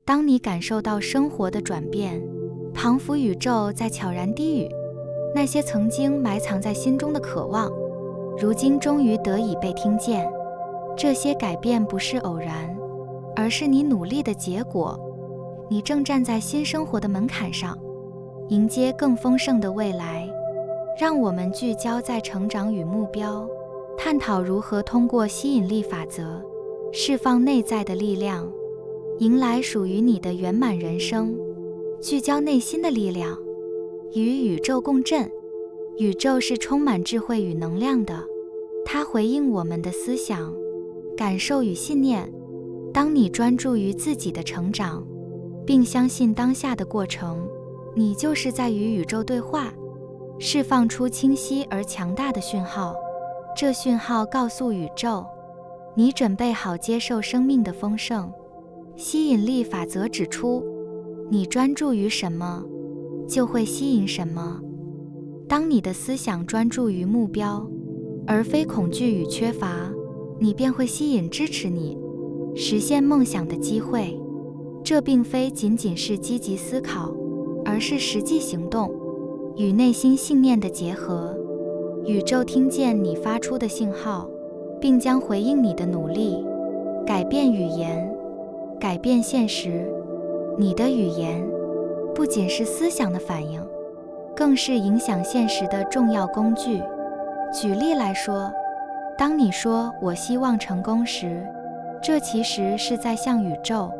当你感受到生活的转变，彷佛宇宙在悄然低语，那些曾经埋藏在心中的渴望，如今终于得以被听见。这些改变不是偶然，而是你努力的结果。你正站在新生活的门槛上，迎接更丰盛的未来。让我们聚焦在成长与目标，探讨如何通过吸引力法则释放内在的力量，迎来属于你的圆满人生。聚焦内心的力量，与宇宙共振。宇宙是充满智慧与能量的，它回应我们的思想、感受与信念。当你专注于自己的成长，并相信当下的过程，你就是在与宇宙对话，释放出清晰而强大的讯号。这讯号告诉宇宙，你准备好接受生命的丰盛。吸引力法则指出，你专注于什么，就会吸引什么。当你的思想专注于目标，而非恐惧与缺乏，你便会吸引支持你实现梦想的机会。这并非仅仅是积极思考，而是实际行动与内心信念的结合。宇宙听见你发出的信号，并将回应你的努力。改变语言，改变现实。你的语言不仅是思想的反应，更是影响现实的重要工具。举例来说，当你说“我希望成功”时，这其实是在向宇宙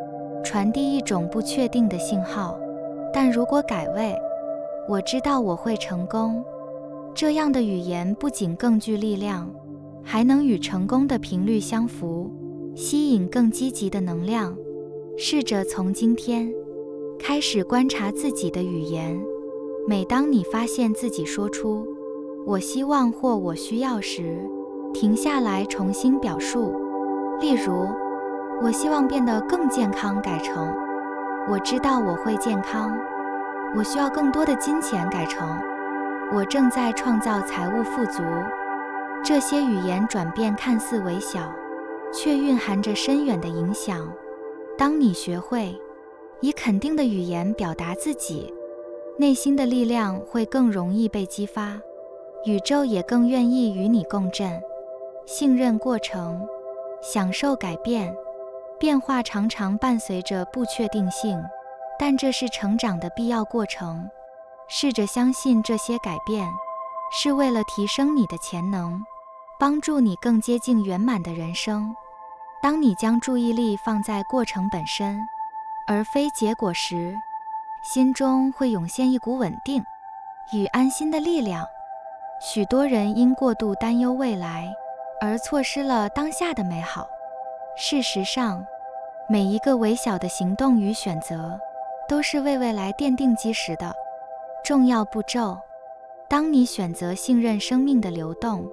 传递一种不确定的信号。但如果改为“我知道我会成功”，这样的语言不仅更具力量，还能与成功的频率相符，吸引更积极的能量。试着从今天开始观察自己的语言，每当你发现自己说出“我希望”或“我需要”时，停下来重新表述。例如，我希望变得更健康，改成我知道我会健康。我需要更多的金钱，改成我正在创造财务富足。这些语言转变看似微小，却蕴含着深远的影响。当你学会以肯定的语言表达自己，内心的力量会更容易被激发，宇宙也更愿意与你共振。信任过程，享受改变。变化常常伴随着不确定性，但这是成长的必要过程。试着相信这些改变是为了提升你的潜能，帮助你更接近圆满的人生。当你将注意力放在过程本身，而非结果时，心中会涌现一股稳定与安心的力量。许多人因过度担忧未来，而错失了当下的美好。事实上，每一个微小的行动与选择，都是为未来奠定基石的重要步骤。当你选择信任生命的流动，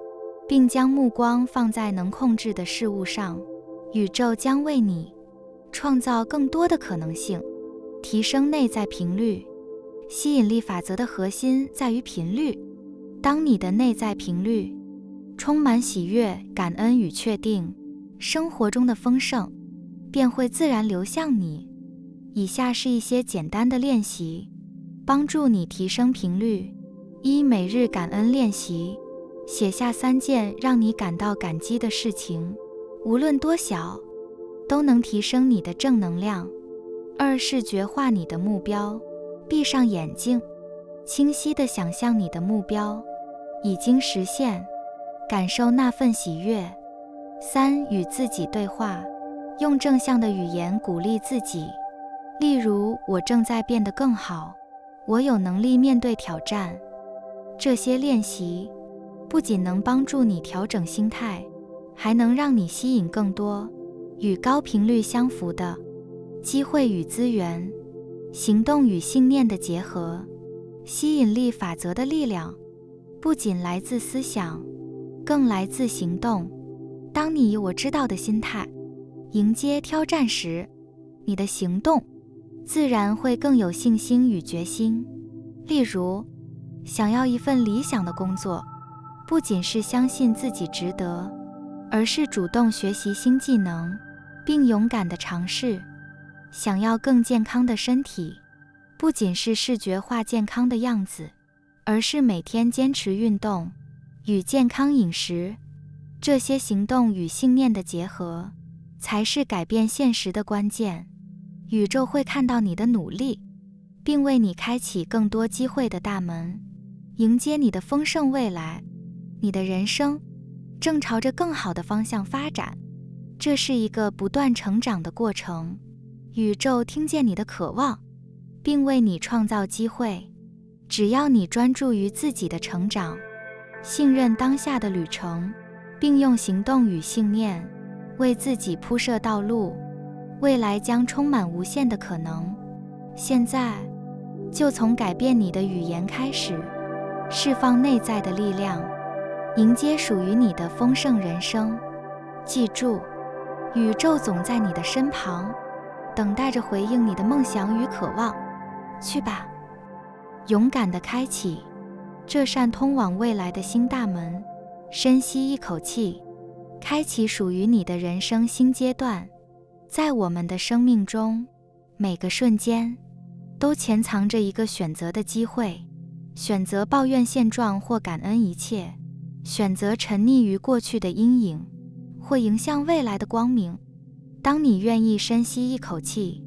并将目光放在能控制的事物上，宇宙将为你创造更多的可能性，提升内在频率。吸引力法则的核心在于频率。当你的内在频率充满喜悦、感恩与确定，生活中的丰盛便会自然流向你。以下是一些简单的练习，帮助你提升频率。1、每日感恩练习，写下3件让你感到感激的事情，无论多小，都能提升你的正能量。2、视觉化你的目标，闭上眼睛，清晰地想象你的目标已经实现，感受那份喜悦。3、与自己对话，用正向的语言鼓励自己，例如我正在变得更好，我有能力面对挑战。这些练习不仅能帮助你调整心态，还能让你吸引更多与高频率相符的机会与资源。行动与信念的结合。吸引力法则的力量不仅来自思想，更来自行动。当你以我知道的心态迎接挑战时，你的行动自然会更有信心与决心。例如，想要一份理想的工作，不仅是相信自己值得，而是主动学习新技能，并勇敢地尝试。想要更健康的身体，不仅是视觉化健康的样子，而是每天坚持运动与健康饮食，这些行动与信念的结合，才是改变现实的关键。宇宙会看到你的努力，并为你开启更多机会的大门，迎接你的丰盛未来。你的人生正朝着更好的方向发展，这是一个不断成长的过程。宇宙听见你的渴望，并为你创造机会。只要你专注于自己的成长，信任当下的旅程，并用行动与信念为自己铺设道路，未来将充满无限的可能。现在，就从改变你的语言开始，释放内在的力量，迎接属于你的丰盛人生。记住，宇宙总在你的身旁，等待着回应你的梦想与渴望。去吧，勇敢地开启这扇通往未来的新大门。深吸一口气，开启属于你的人生新阶段。在我们的生命中，每个瞬间都潜藏着一个选择的机会。选择抱怨现状或感恩一切，选择沉溺于过去的阴影或迎向未来的光明。当你愿意深吸一口气，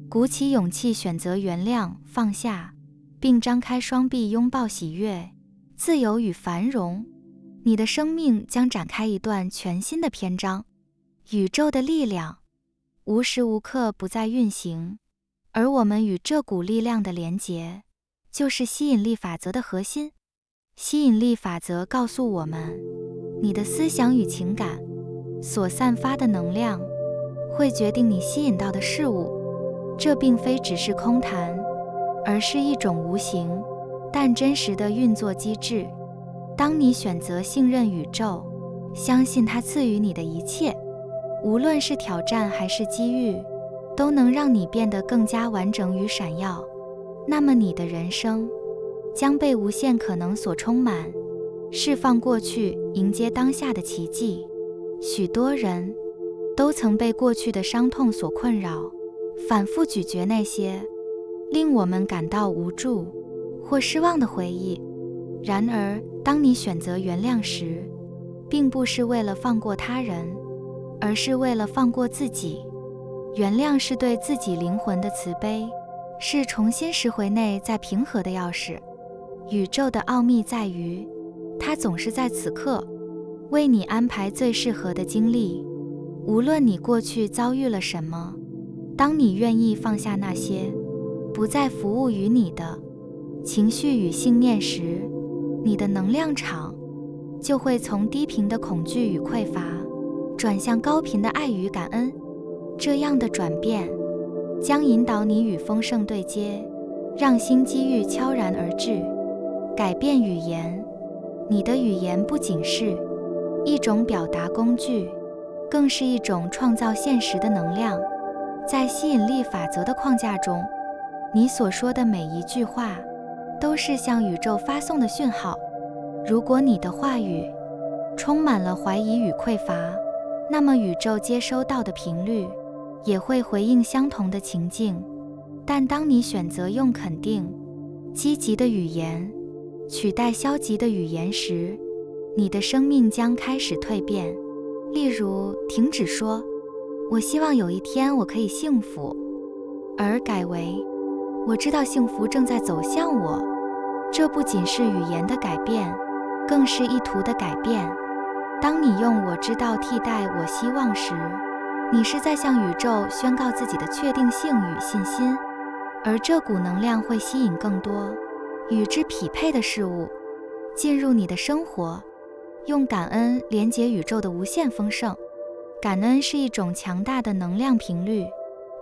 鼓起勇气选择原谅、放下，并张开双臂拥抱喜悦、自由与繁荣，你的生命将展开一段全新的篇章。宇宙的力量无时无刻不在运行，而我们与这股力量的连结，就是吸引力法则的核心。吸引力法则告诉我们，你的思想与情感所散发的能量，会决定你吸引到的事物。这并非只是空谈，而是一种无形但真实的运作机制。当你选择信任宇宙，相信它赐予你的一切，无论是挑战还是机遇，都能让你变得更加完整与闪耀，那么你的人生将被无限可能所充满。释放过去，迎接当下的奇迹。许多人都曾被过去的伤痛所困扰，反复咀嚼那些令我们感到无助或失望的回忆。然而，当你选择原谅时，并不是为了放过他人，而是为了放过自己。原谅是对自己灵魂的慈悲，是重新拾回内在平和的钥匙。宇宙的奥秘在于，它总是在此刻为你安排最适合的经历。无论你过去遭遇了什么，当你愿意放下那些不再服务于你的情绪与信念时，你的能量场就会从低频的恐惧与匮乏转向高频的爱与感恩。这样的转变将引导你与丰盛对接，让新机遇悄然而至。改变语言，你的语言不仅是一种表达工具，更是一种创造现实的能量。在吸引力法则的框架中，你所说的每一句话都是向宇宙发送的讯号。如果你的话语充满了怀疑与匮乏，那么宇宙接收到的频率也会回应相同的情境。但当你选择用肯定、积极的语言取代消极的语言时，你的生命将开始蜕变。例如，停止说“我希望有一天我可以幸福”，而改为“我知道幸福正在走向我”。这不仅是语言的改变，更是意图的改变。当你用“我知道”替代“我希望”时，你是在向宇宙宣告自己的确定性与信心，而这股能量会吸引更多与之匹配的事物进入你的生活。用感恩连接宇宙的无限丰盛。感恩是一种强大的能量频率，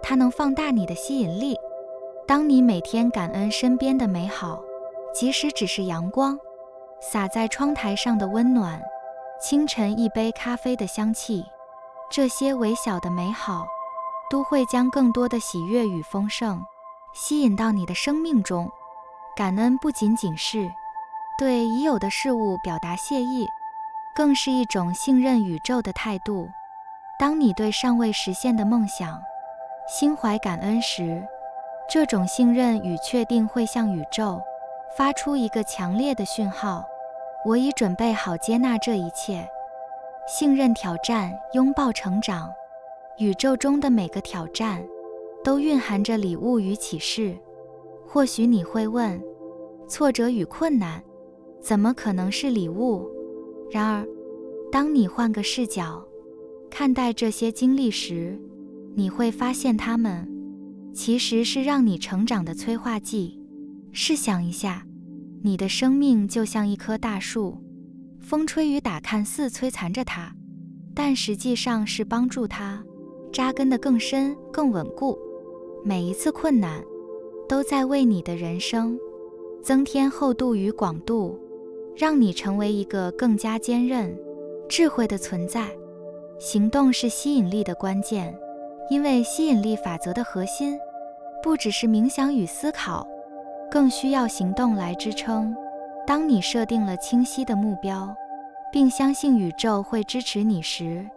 它能放大你的吸引力。当你每天感恩身边的美好，即使只是阳光洒在窗台上的温暖，清晨一杯咖啡的香气，这些微小的美好都会将更多的喜悦与丰盛吸引到你的生命中。感恩不仅仅是对已有的事物表达谢意，更是一种信任宇宙的态度。当你对尚未实现的梦想心怀感恩时，这种信任与确定会向宇宙发出一个强烈的讯号：我已准备好接纳这一切。信任挑战，拥抱成长。宇宙中的每个挑战都蕴含着礼物与启示。或许你会问，挫折与困难怎么可能是礼物？然而，当你换个视角看待这些经历时，你会发现它们其实是让你成长的催化剂。试想一下，你的生命就像一棵大树，风吹雨打看似摧残着它，但实际上是帮助它扎根得更深、更稳固。每一次困难都在为你的人生增添厚度与广度，让你成为一个更加坚韧、智慧的存在。行动是吸引力的关键，因为吸引力法则的核心不只是冥想与思考，更需要行动来支撑。当你设定了清晰的目标，并相信宇宙会支持你时，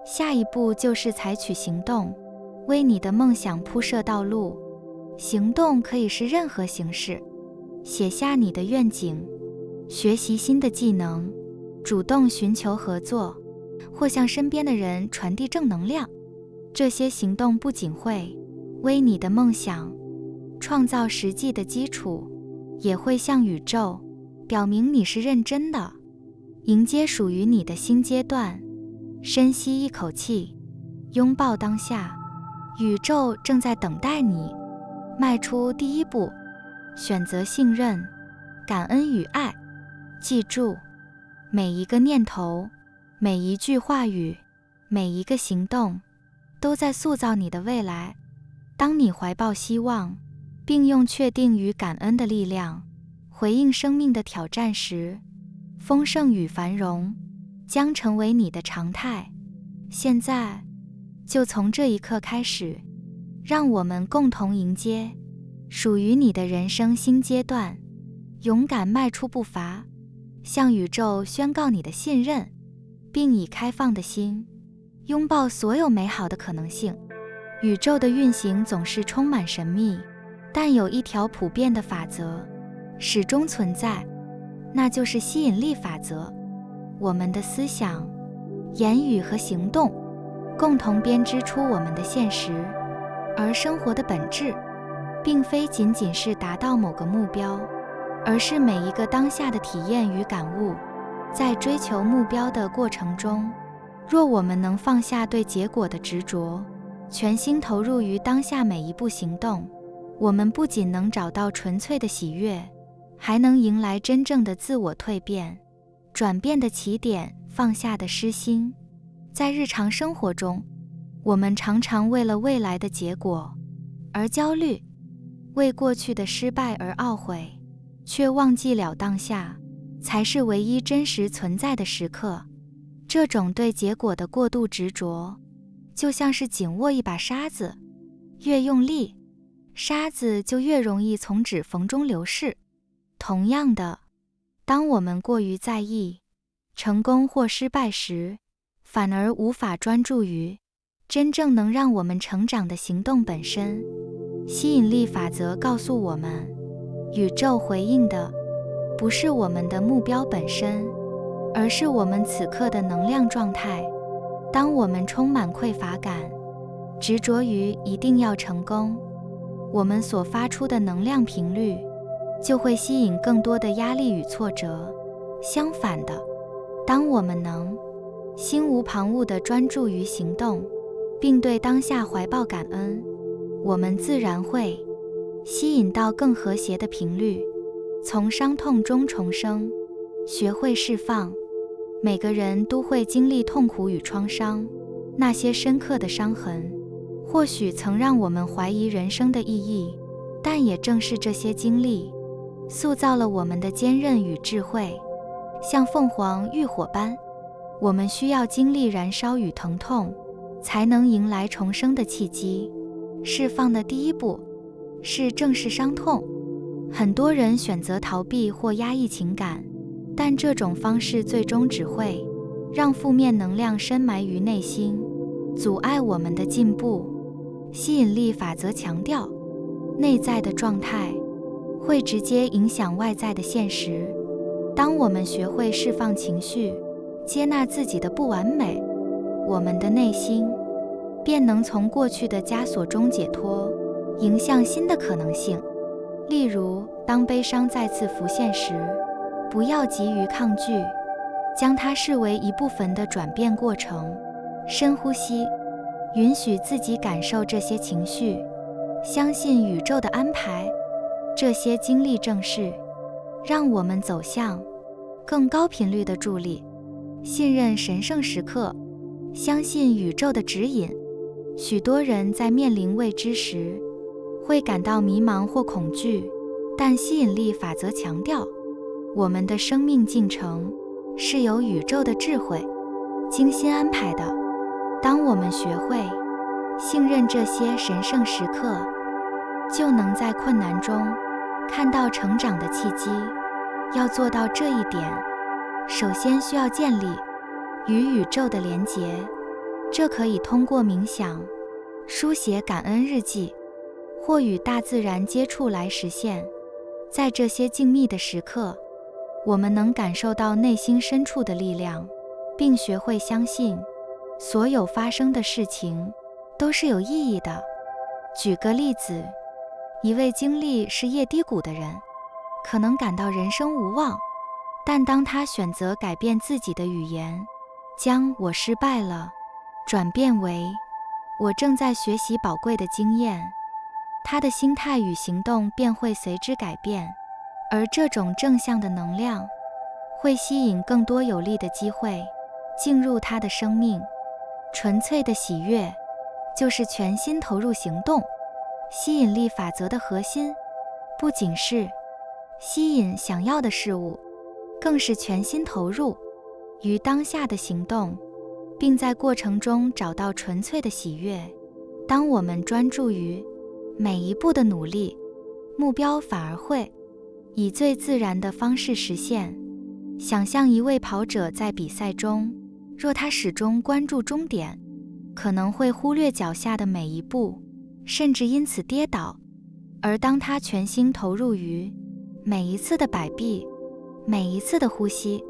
下一步就是采取行动，为你的梦想铺设道路。行动可以是任何形式，写下你的愿景，学习新的技能，主动寻求合作，或向身边的人传递正能量。这些行动不仅会为你的梦想创造实际的基础，也会向宇宙表明你是认真的。迎接属于你的新阶段。深吸一口气，拥抱当下，宇宙正在等待你迈出第一步，选择信任、感恩与爱。记住，每一个念头，每一句话语，每一个行动，都在塑造你的未来。当你怀抱希望，并用确定与感恩的力量回应生命的挑战时，丰盛与繁荣将成为你的常态。现在，就从这一刻开始，让我们共同迎接属于你的人生新阶段，勇敢迈出步伐，向宇宙宣告你的信任，并以开放的心拥抱所有美好的可能性。宇宙的运行总是充满神秘，但有一条普遍的法则始终存在，那就是吸引力法则。我们的思想、言语和行动共同编织出我们的现实，而生活的本质并非仅仅是达到某个目标，而是每一个当下的体验与感悟。在追求目标的过程中，若我们能放下对结果的执着，全心投入于当下每一步行动，我们不仅能找到纯粹的喜悦，还能迎来真正的自我蜕变。转变的起点，放下的失心。在日常生活中，我们常常为了未来的结果而焦虑，为过去的失败而懊悔，却忘记了当下才是唯一真实存在的时刻。这种对结果的过度执着，就像是紧握一把沙子，越用力，沙子就越容易从指缝中流逝。同样的，当我们过于在意成功或失败时，反而无法专注于真正能让我们成长的行动本身。吸引力法则告诉我们，宇宙回应的不是我们的目标本身，而是我们此刻的能量状态。当我们充满匮乏感，执着于一定要成功，我们所发出的能量频率就会吸引更多的压力与挫折。相反的，当我们能心无旁骛地专注于行动，并对当下怀抱感恩，我们自然会吸引到更和谐的频率，从伤痛中重生，学会释放。每个人都会经历痛苦与创伤，那些深刻的伤痕或许曾让我们怀疑人生的意义，但也正是这些经历塑造了我们的坚韧与智慧。像凤凰浴火般，我们需要经历燃烧与疼痛，才能迎来重生的契机。释放的第一步是正视伤痛。很多人选择逃避或压抑情感，但这种方式最终只会让负面能量深埋于内心，阻碍我们的进步。吸引力法则强调，内在的状态会直接影响外在的现实。当我们学会释放情绪，接纳自己的不完美，我们的内心便能从过去的枷锁中解脱，迎向新的可能性。例如，当悲伤再次浮现时，不要急于抗拒，将它视为一部分的转变过程。深呼吸，允许自己感受这些情绪，相信宇宙的安排。这些经历正是让我们走向更高频率的助力。信任神圣时刻，相信宇宙的指引。许多人在面临未知时会感到迷茫或恐惧，但吸引力法则强调，我们的生命进程是由宇宙的智慧精心安排的。当我们学会信任这些神圣时刻，就能在困难中看到成长的契机。要做到这一点，首先需要建立与宇宙的连结，这可以通过冥想、书写感恩日记或与大自然接触来实现。在这些静谧的时刻，我们能感受到内心深处的力量，并学会相信所有发生的事情都是有意义的。举个例子，一位经历事业低谷的人，可能感到人生无望，但当他选择改变自己的语言，将我失败了转变为我正在学习宝贵的经验，他的心态与行动便会随之改变。而这种正向的能量会吸引更多有利的机会进入他的生命。纯粹的喜悦就是全心投入行动。吸引力法则的核心不仅是吸引想要的事物，更是全心投入于当下的行动，并在过程中找到纯粹的喜悦。当我们专注于每一步的努力，目标反而会以最自然的方式实现。想象一位跑者在比赛中，若他始终关注终点，可能会忽略脚下的每一步，甚至因此跌倒。而当他全心投入于每一次的摆臂，每一次的呼吸，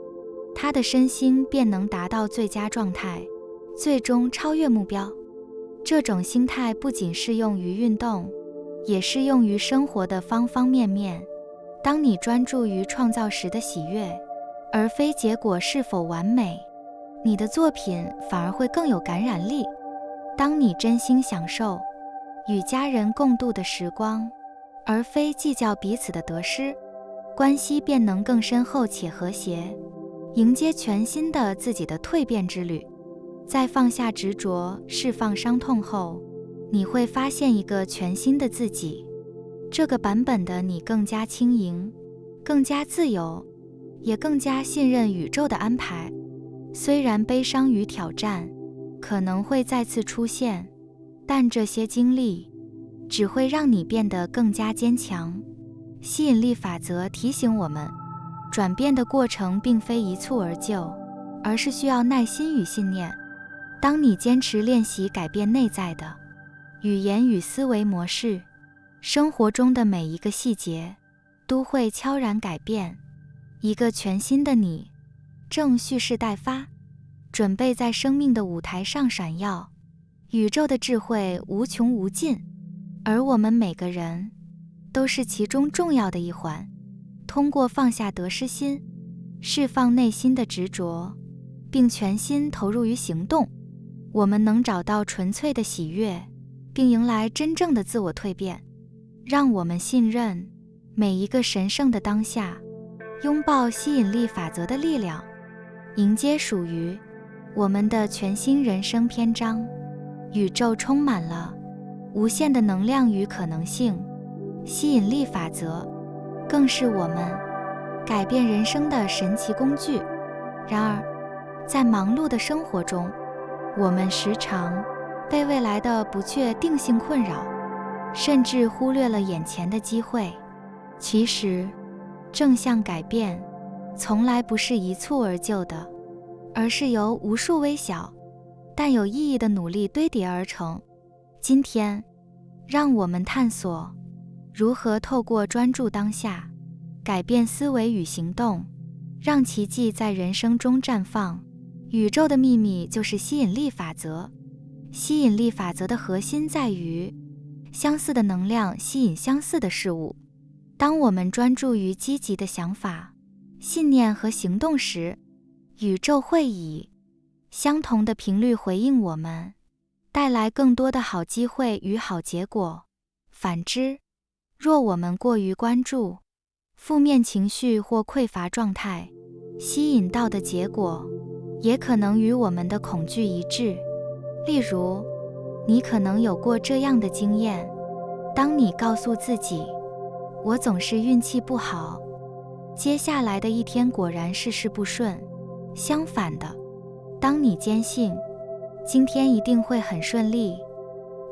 他的身心便能达到最佳状态，最终超越目标。这种心态不仅适用于运动，也适用于生活的方方面面。当你专注于创造时的喜悦，而非结果是否完美，你的作品反而会更有感染力。当你真心享受与家人共度的时光，而非计较彼此的得失，关系便能更深厚且和谐，迎接全新的自己的蜕变之旅。在放下执着、释放伤痛后，你会发现一个全新的自己。这个版本的你更加轻盈，更加自由，也更加信任宇宙的安排。虽然悲伤与挑战可能会再次出现，但这些经历只会让你变得更加坚强。吸引力法则提醒我们，转变的过程并非一蹴而就，而是需要耐心与信念。当你坚持练习改变内在的语言与思维模式，生活中的每一个细节都会悄然改变。一个全新的你正蓄势待发，准备在生命的舞台上闪耀。宇宙的智慧无穷无尽，而我们每个人都是其中重要的一环。通过放下得失心，释放内心的执着，并全心投入于行动，我们能找到纯粹的喜悦，并迎来真正的自我蜕变。让我们信任每一个神圣的当下，拥抱吸引力法则的力量，迎接属于我们的全新人生篇章。宇宙充满了无限的能量与可能性，吸引力法则更是我们改变人生的神奇工具。然而，在忙碌的生活中，我们时常被未来的不确定性困扰，甚至忽略了眼前的机会。其实，正向改变从来不是一蹴而就的，而是由无数微小但有意义的努力堆叠而成。今天，让我们探索如何透过专注当下，改变思维与行动，让奇迹在人生中绽放。宇宙的秘密就是吸引力法则。吸引力法则的核心在于相似的能量吸引相似的事物。当我们专注于积极的想法、信念和行动时，宇宙会以相同的频率回应我们，带来更多的好机会与好结果。反之，若我们过于关注负面情绪或匮乏状态，吸引到的结果也可能与我们的恐惧一致。例如，你可能有过这样的经验：当你告诉自己“我总是运气不好”，接下来的一天果然事事不顺。相反的，当你坚信今天一定会很顺利，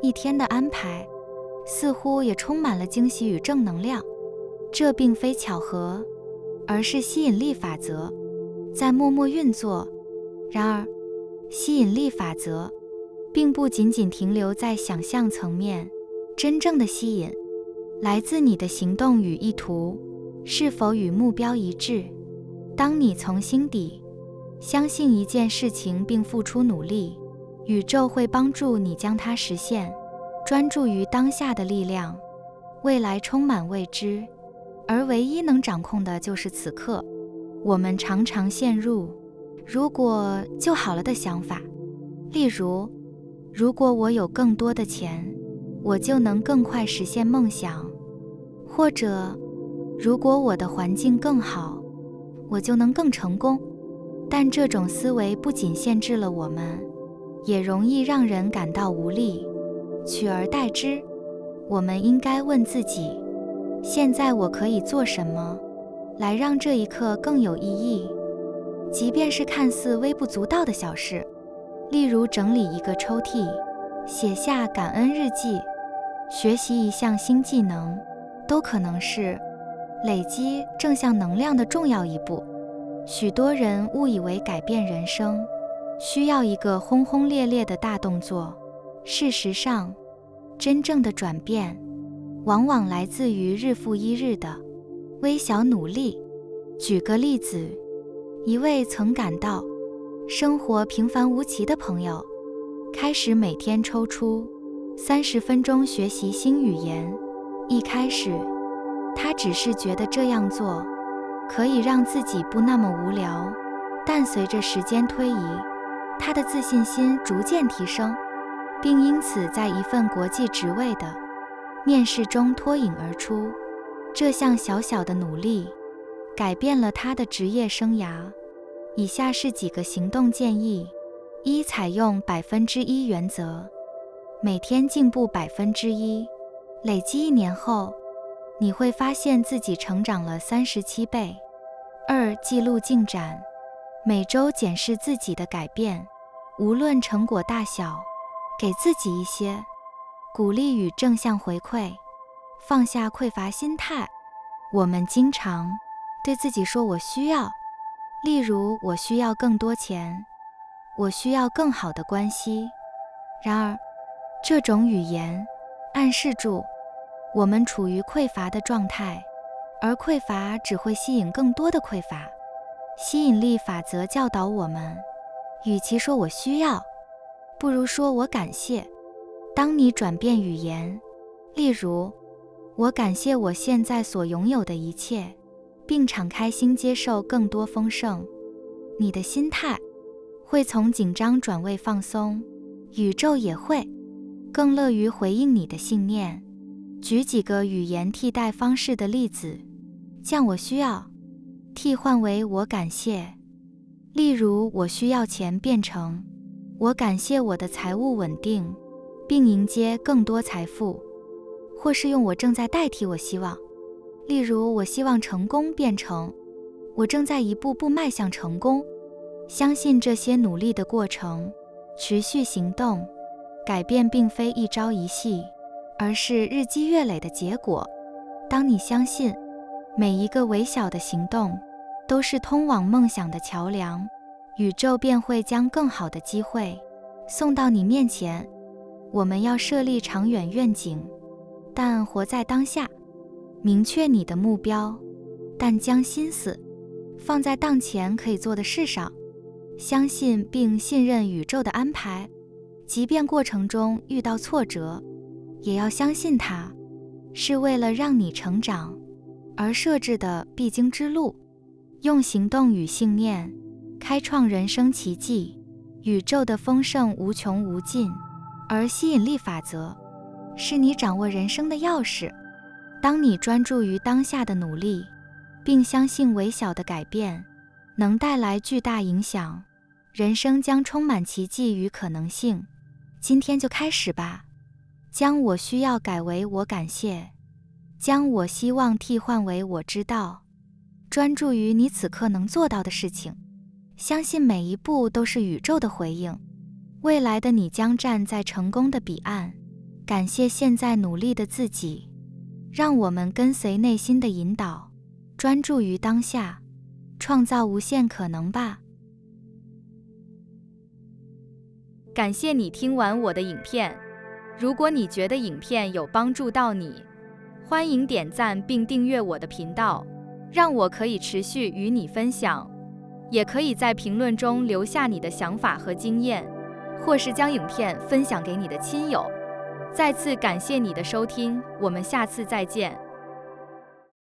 一天的安排似乎也充满了惊喜与正能量。这并非巧合，而是吸引力法则在默默运作。然而，吸引力法则并不仅仅停留在想象层面，真正的吸引来自你的行动与意图是否与目标一致。当你从心底相信一件事情并付出努力，宇宙会帮助你将它实现。专注于当下的力量，未来充满未知，而唯一能掌控的就是此刻。我们常常陷入如果就好了的想法，例如，如果我有更多的钱，我就能更快实现梦想；或者，如果我的环境更好，我就能更成功。但这种思维不仅限制了我们，也容易让人感到无力。取而代之，我们应该问自己：现在我可以做什么，来让这一刻更有意义？即便是看似微不足道的小事，例如整理一个抽屉，写下感恩日记，学习一项新技能，都可能是累积正向能量的重要一步。许多人误以为改变人生需要一个轰轰烈烈的大动作，事实上，真正的转变往往来自于日复一日的微小努力。举个例子，一位曾感到生活平凡无奇的朋友，开始每天抽出30分钟学习新语言。一开始，他只是觉得这样做可以让自己不那么无聊，但随着时间推移，他的自信心逐渐提升，并因此在一份国际职位的面试中脱颖而出。这项小小的努力改变了他的职业生涯。以下是几个行动建议：一、采用1%原则，每天进步1%，累积1年后，你会发现自己成长了37倍。二、记录进展，每周检视自己的改变，无论成果大小，给自己一些鼓励与正向回馈，放下匮乏心态。我们经常对自己说我需要，例如我需要更多钱，我需要更好的关系。然而，这种语言暗示住我们处于匮乏的状态，而匮乏只会吸引更多的匮乏。吸引力法则教导我们，与其说我需要，不如说我感谢。当你转变语言，例如我感谢我现在所拥有的一切，并敞开心接受更多丰盛，你的心态会从紧张转为放松，宇宙也会更乐于回应你的信念。举几个语言替代方式的例子，将我需要替换为我感谢。例如，我需要钱变成我感谢我的财务稳定，并迎接更多财富。或是用我正在代替我希望，例如我希望成功变成我正在一步步迈向成功。相信这些努力的过程，持续行动，改变并非一朝一夕，而是日积月累的结果。当你相信每一个微小的行动都是通往梦想的桥梁，宇宙便会将更好的机会送到你面前。我们要设立长远愿景，但活在当下。明确你的目标，但将心思放在当前可以做的事上。相信并信任宇宙的安排，即便过程中遇到挫折，也要相信它是为了让你成长而设置的必经之路。用行动与信念开创人生奇迹。宇宙的丰盛无穷无尽，而吸引力法则是你掌握人生的钥匙。当你专注于当下的努力，并相信微小的改变能带来巨大影响，人生将充满奇迹与可能性。今天就开始吧，将我需要改为我感谢，将我希望替换为我知道。专注于你此刻能做到的事情，相信每一步都是宇宙的回应。未来的你将站在成功的彼岸。感谢现在努力的自己，让我们跟随内心的引导，专注于当下，创造无限可能吧。感谢你听完我的影片。如果你觉得影片有帮助到你，欢迎点赞并订阅我的频道，让我可以持续与你分享。也可以在评论中留下你的想法和经验，或是将影片分享给你的亲友。再次感谢你的收听，我们下次再见。